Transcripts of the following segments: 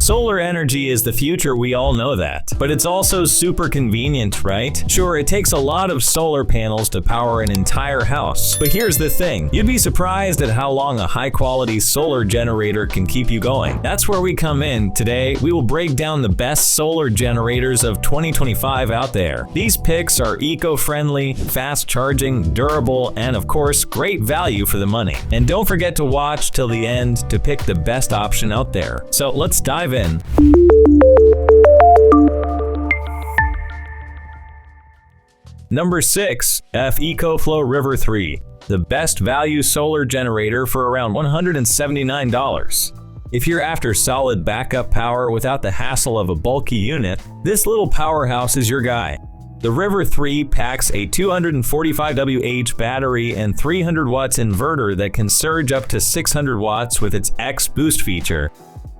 Solar energy is the future, we all know that. But it's also super convenient, right? Sure, it takes a lot of solar panels to power an entire house. But here's the thing, you'd be surprised at how long a high-quality solar generator can keep you going. That's where we come in. Today, we will break down the best solar generators of 2025 out there. These picks are eco-friendly, fast-charging, durable, and of course, great value for the money. And don't forget to watch till the end to pick the best option out there. So let's dive in. Number 6. EF EcoFlow River 3. The best value solar generator for around $179. If you're after solid backup power without the hassle of a bulky unit, this little powerhouse is your guy. The River 3 packs a 245 Wh battery and 300 watts inverter that can surge up to 600 watts with its X Boost feature.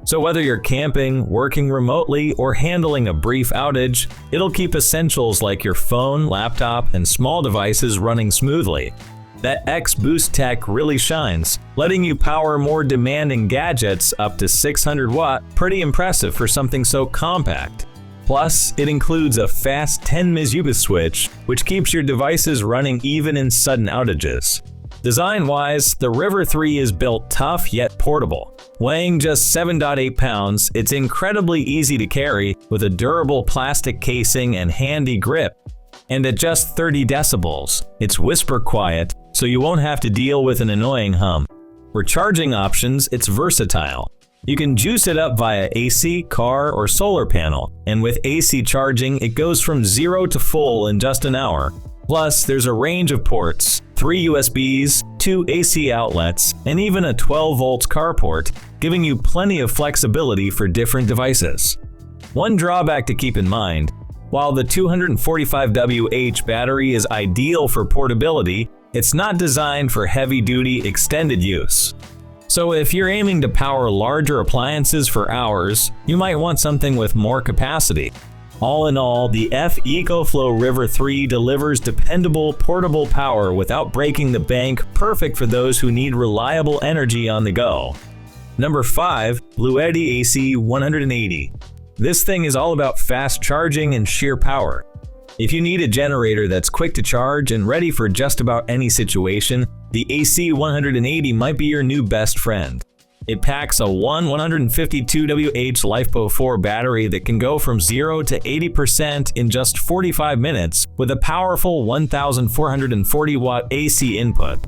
So whether you're camping, working remotely, or handling a brief outage, it'll keep essentials like your phone, laptop, and small devices running smoothly. That X Boost tech really shines, letting you power more demanding gadgets up to 600 watt, pretty impressive for something so compact. Plus, it includes a fast 10 ms switch, which keeps your devices running even in sudden outages. Design-wise, the River 3 is built tough yet portable. Weighing just 7.8 pounds, it's incredibly easy to carry with a durable plastic casing and handy grip. And at just 30 decibels, it's whisper quiet, so you won't have to deal with an annoying hum. For charging options, it's versatile. You can juice it up via AC, car, or solar panel, and with AC charging, it goes from 0 to full in just an hour. Plus, there's a range of ports, 3 USBs, 2 AC outlets, and even a 12 volts carport, giving you plenty of flexibility for different devices. One drawback to keep in mind, while the 245 Wh battery is ideal for portability, it's not designed for heavy-duty extended use. So if you're aiming to power larger appliances for hours, you might want something with more capacity. All in all, the EF EcoFlow River 3 delivers dependable, portable power without breaking the bank, perfect for those who need reliable energy on the go. Number 5. Bluetti AC 180. This thing is all about fast charging and sheer power. If you need a generator that's quick to charge and ready for just about any situation, the AC 180 might be your new best friend. It packs a 152 Wh LiFePO 4 battery that can go from 0 to 80% in just 45 minutes with a powerful 1440 watt AC input.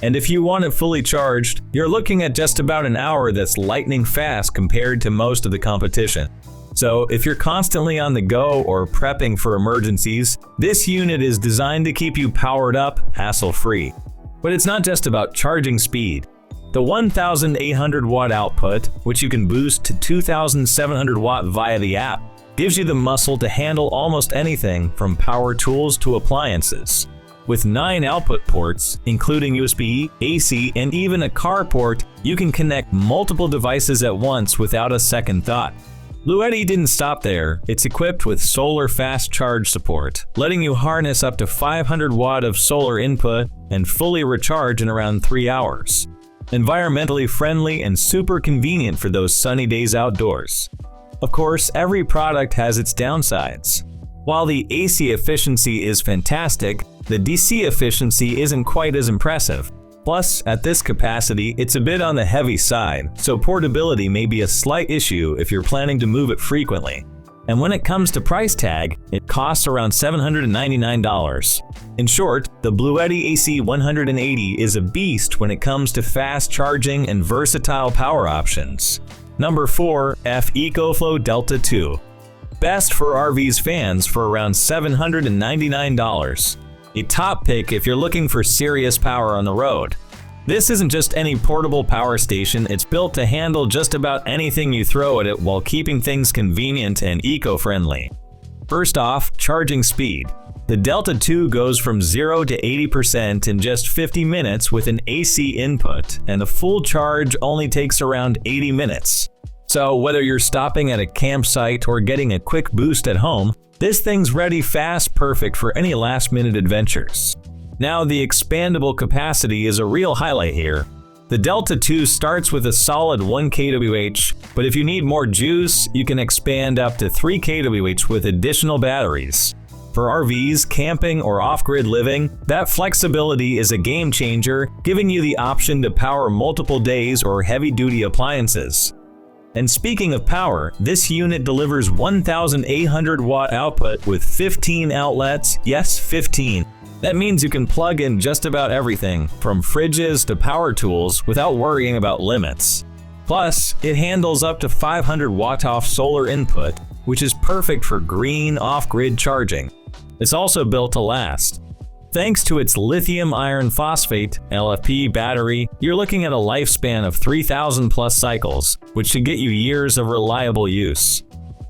And if you want it fully charged, you're looking at just about an hour that's lightning fast compared to most of the competition. So if you're constantly on the go or prepping for emergencies, this unit is designed to keep you powered up, hassle-free. But it's not just about charging speed. The 1,800 watt output, which you can boost to 2,700 watt via the app, gives you the muscle to handle almost anything from power tools to appliances. With 9 output ports, including USB, AC, and even a car port, you can connect multiple devices at once without a second thought. Bluetti didn't stop there. It's equipped with solar fast charge support, letting you harness up to 500 watt of solar input and fully recharge in around 3 hours. Environmentally friendly and super convenient for those sunny days outdoors. Of course, every product has its downsides. While the AC efficiency is fantastic, the DC efficiency isn't quite as impressive. Plus, at this capacity, it's a bit on the heavy side, so portability may be a slight issue if you're planning to move it frequently. And when it comes to price tag, it costs around $799. In short, the Bluetti AC 180 is a beast when it comes to fast charging and versatile power options. Number 4. EF EcoFlow Delta 2. Best for RVs fans for around $799. A top pick if you're looking for serious power on the road. This isn't just any portable power station, it's built to handle just about anything you throw at it while keeping things convenient and eco-friendly. First off, charging speed. The Delta 2 goes from 0 to 80% in just 50 minutes with an AC input, and a full charge only takes around 80 minutes. So whether you're stopping at a campsite or getting a quick boost at home, this thing's ready fast, perfect for any last-minute adventures. Now, the expandable capacity is a real highlight here. The Delta 2 starts with a solid 1 kWh, but if you need more juice, you can expand up to 3 kWh with additional batteries. For RVs, camping, or off-grid living, that flexibility is a game changer, giving you the option to power multiple days or heavy-duty appliances. And speaking of power, this unit delivers 1,800 watt output with 15 outlets, yes, 15. That means you can plug in just about everything, from fridges to power tools, without worrying about limits. Plus, it handles up to 500 watt-off solar input, which is perfect for green off-grid charging. It's also built to last. Thanks to its lithium iron phosphate (LFP) battery, you're looking at a lifespan of 3,000 plus cycles, which should get you years of reliable use.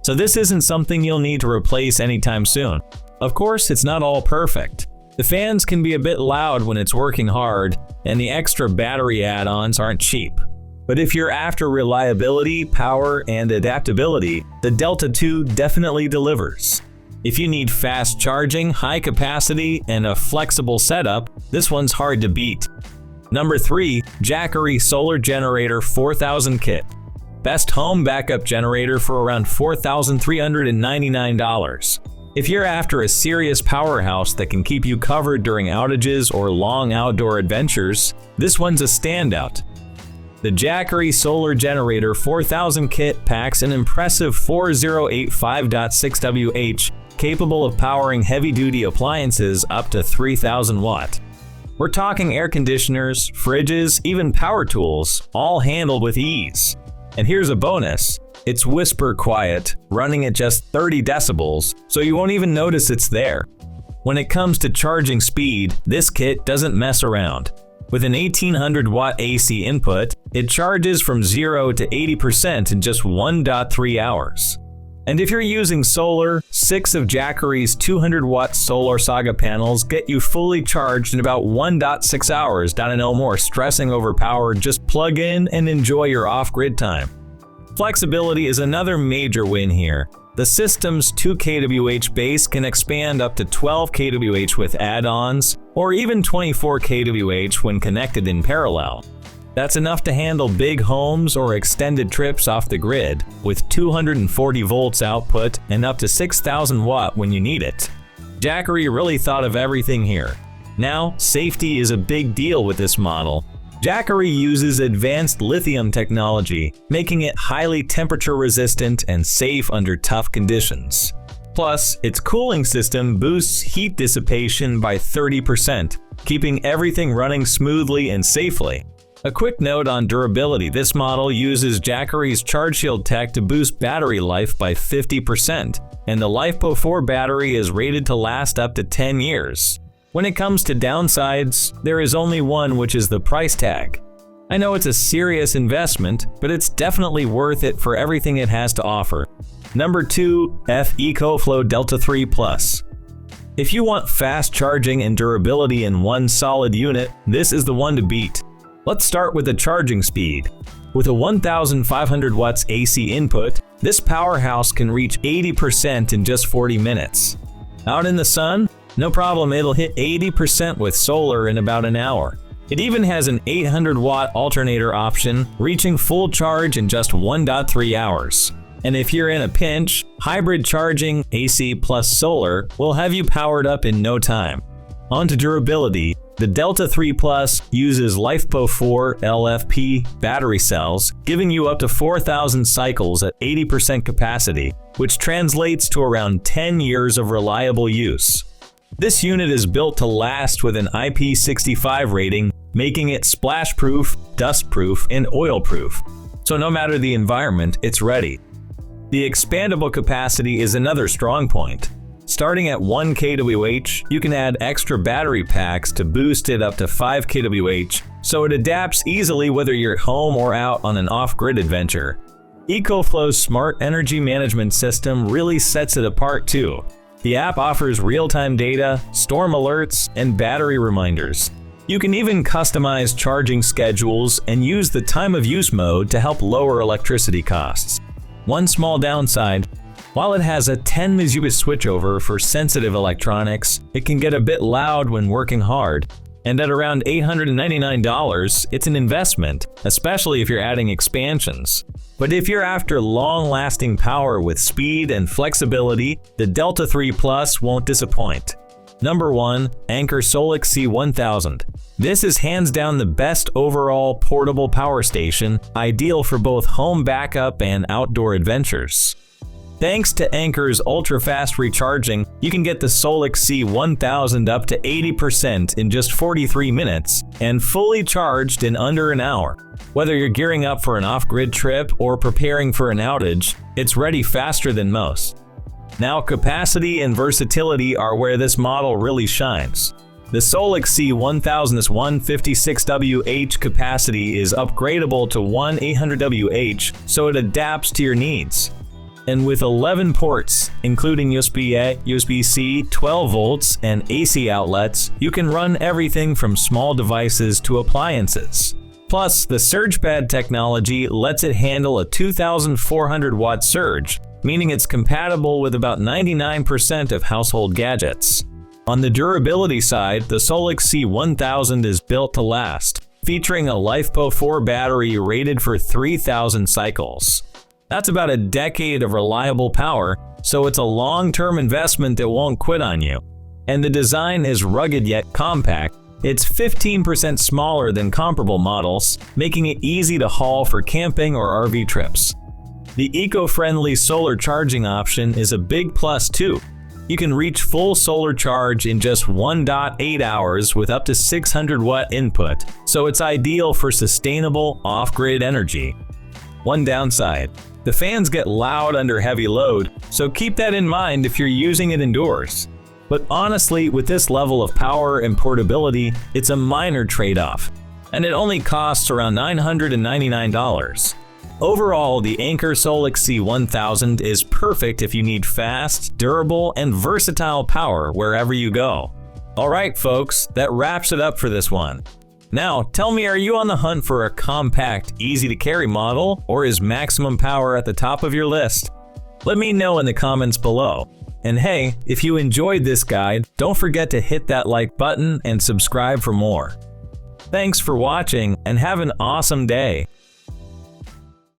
So this isn't something you'll need to replace anytime soon. Of course, it's not all perfect. The fans can be a bit loud when it's working hard, and the extra battery add-ons aren't cheap. But if you're after reliability, power, and adaptability, the Delta 2 definitely delivers. If you need fast charging, high capacity, and a flexible setup, this one's hard to beat. Number 3, Jackery Solar Generator 4000 Kit. Best home backup generator for around $4,399. If you're after a serious powerhouse that can keep you covered during outages or long outdoor adventures, this one's a standout. The Jackery Solar Generator 4000 Kit packs an impressive 4085.6 WH, capable of powering heavy-duty appliances up to 3,000 watt. We're talking air conditioners, fridges, even power tools, all handled with ease. And here's a bonus. It's whisper quiet, running at just 30 decibels, so you won't even notice it's there. When it comes to charging speed, this kit doesn't mess around. With an 1800 watt AC input, it charges from 0 to 80% in just 1.3 hours. And if you're using solar, 6 of Jackery's 200 watt Solar Saga panels get you fully charged in about 1.6 hours. No more stressing over power, just plug in and enjoy your off-grid time. Flexibility is another major win here. The system's 2 kWh base can expand up to 12 kWh with add-ons, or even 24 kWh when connected in parallel. That's enough to handle big homes or extended trips off the grid, with 240 volts output and up to 6,000 watt when you need it. Jackery really thought of everything here. Now, safety is a big deal with this model. Jackery uses advanced lithium technology, making it highly temperature resistant and safe under tough conditions. Plus, its cooling system boosts heat dissipation by 30%, keeping everything running smoothly and safely. A quick note on durability: this model uses Jackery's Charge Shield tech to boost battery life by 50%, and the LiFePO4 battery is rated to last up to 10 years. When it comes to downsides, there is only one, which is the price tag. I know it's a serious investment, but it's definitely worth it for everything it has to offer. Number 2, EF EcoFlow Delta 3 Plus. If you want fast charging and durability in one solid unit, this is the one to beat. Let's start with the charging speed. With a 1,500 watts AC input, this powerhouse can reach 80% in just 40 minutes. Out in the sun? No problem, it'll hit 80% with solar in about an hour. It even has an 800 watt alternator option, reaching full charge in just 1.3 hours. And if you're in a pinch, hybrid charging, AC plus solar, will have you powered up in no time. On to durability. The Delta 3 Plus uses LiFePO4 LFP battery cells, giving you up to 4,000 cycles at 80% capacity, which translates to around 10 years of reliable use. This unit is built to last with an IP65 rating, making it splash-proof, dust-proof, and oil-proof. So no matter the environment, it's ready. The expandable capacity is another strong point. Starting at 1 kWh, you can add extra battery packs to boost it up to 5 kWh, so it adapts easily whether you're at home or out on an off-grid adventure. EcoFlow's smart energy management system really sets it apart too. The app offers real-time data, storm alerts, and battery reminders. You can even customize charging schedules and use the time of use mode to help lower electricity costs. One small downside: while it has a 10 Mbps switchover for sensitive electronics, it can get a bit loud when working hard. And at around $899, it's an investment, especially if you're adding expansions. But if you're after long-lasting power with speed and flexibility, the Delta 3 Plus won't disappoint. Number 1. Anker Solix C1000. This is hands down the best overall portable power station, ideal for both home backup and outdoor adventures. Thanks to Anker's ultra-fast recharging, you can get the Solix C1000 up to 80% in just 43 minutes and fully charged in under an hour. Whether you're gearing up for an off-grid trip or preparing for an outage, it's ready faster than most. Now, capacity and versatility are where this model really shines. The Solix C1000's 156Wh capacity is upgradable to 1-800Wh, so it adapts to your needs. And with 11 ports, including USB-A, USB-C, 12 volts, and AC outlets, you can run everything from small devices to appliances. Plus, the SurgePad technology lets it handle a 2,400 watt surge, meaning it's compatible with about 99% of household gadgets. On the durability side, the Solix C1000 is built to last, featuring a LiFePO4 battery rated for 3,000 cycles. That's about a decade of reliable power, so it's a long-term investment that won't quit on you. And the design is rugged yet compact. It's 15% smaller than comparable models, making it easy to haul for camping or RV trips. The eco-friendly solar charging option is a big plus too. You can reach full solar charge in just 1.8 hours with up to 600 watt input, so it's ideal for sustainable off-grid energy. One downside: the fans get loud under heavy load, so keep that in mind if you're using it indoors. But honestly, with this level of power and portability, it's a minor trade-off, and it only costs around $999. Overall, the Anker Solix C1000 is perfect if you need fast, durable, and versatile power wherever you go. Alright folks, that wraps it up for this one. Now, tell me, are you on the hunt for a compact, easy-to-carry model, or is maximum power at the top of your list? Let me know in the comments below. And hey, if you enjoyed this guide, don't forget to hit that like button and subscribe for more. Thanks for watching, and have an awesome day.